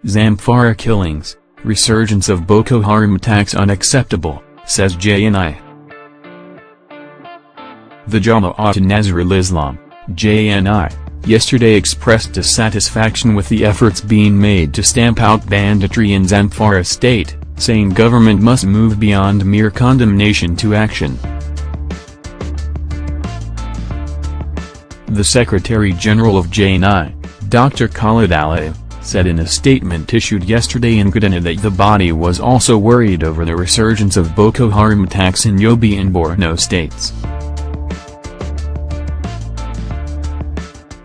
Zamfara killings, resurgence of Boko Haram attacks unacceptable, says JNI. The Jama'at Nasrul Islam, JNI, yesterday expressed dissatisfaction with the efforts being made to stamp out banditry in Zamfara State, saying government must move beyond mere condemnation to action. The Secretary-General of JNI, Dr. Khalid Ali, said in a statement issued yesterday in Kaduna that the body was also worried over the resurgence of Boko Haram attacks in Yobe and Borno states.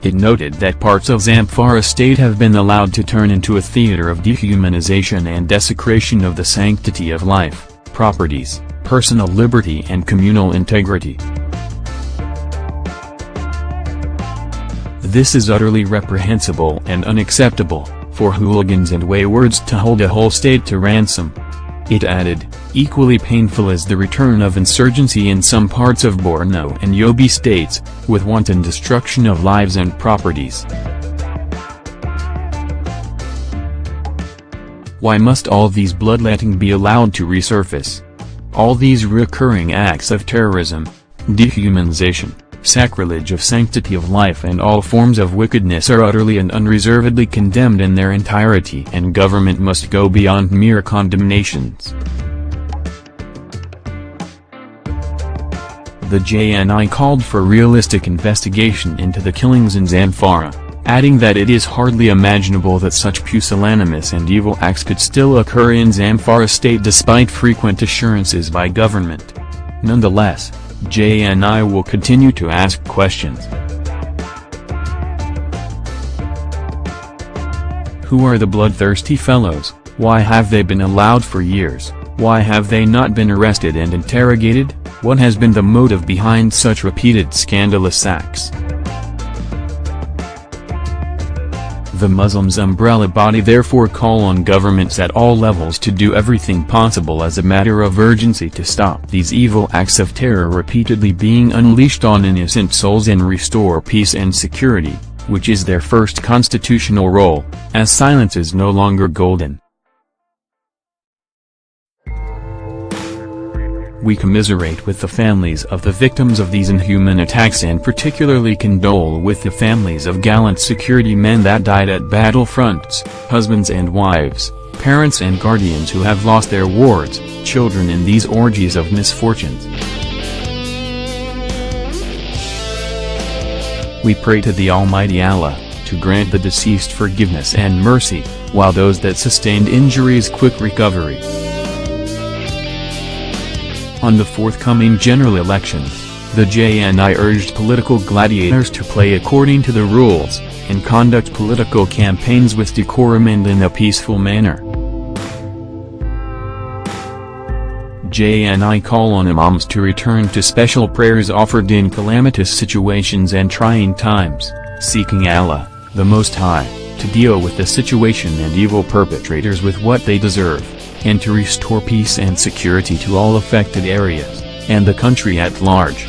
It noted that parts of Zamfara State have been allowed to turn into a theater of dehumanization and desecration of the sanctity of life, properties, personal liberty and communal integrity. This is utterly reprehensible and unacceptable, for hooligans and waywards to hold a whole state to ransom. It added, equally painful is the return of insurgency in some parts of Borno and Yobe states, with wanton destruction of lives and properties. Why must all these bloodletting be allowed to resurface? All these recurring acts of terrorism, dehumanization, sacrilege of sanctity of life and all forms of wickedness are utterly and unreservedly condemned in their entirety, and government must go beyond mere condemnations. The JNI called for realistic investigation into the killings in Zamfara, adding that it is hardly imaginable that such pusillanimous and evil acts could still occur in Zamfara State despite frequent assurances by government. Nonetheless, JNI will continue to ask questions. Who are the bloodthirsty fellows? Why have they been allowed for years? Why have they not been arrested and interrogated? What has been the motive behind such repeated scandalous acts? The Muslims' umbrella body therefore call on governments at all levels to do everything possible as a matter of urgency to stop these evil acts of terror repeatedly being unleashed on innocent souls and restore peace and security, which is their first constitutional role, as silence is no longer golden. We commiserate with the families of the victims of these inhuman attacks and particularly condole with the families of gallant security men that died at battlefronts, husbands and wives, parents and guardians who have lost their wards, children in these orgies of misfortunes. We pray to the Almighty Allah, to grant the deceased forgiveness and mercy, while those that sustained injuries quick recovery. On the forthcoming general elections, the JNI urged political gladiators to play according to the rules, and conduct political campaigns with decorum and in a peaceful manner. JNI call on imams to return to special prayers offered in calamitous situations and trying times, seeking Allah, the Most High, to deal with the situation and evil perpetrators with what they deserve, and to restore peace and security to all affected areas, and the country at large.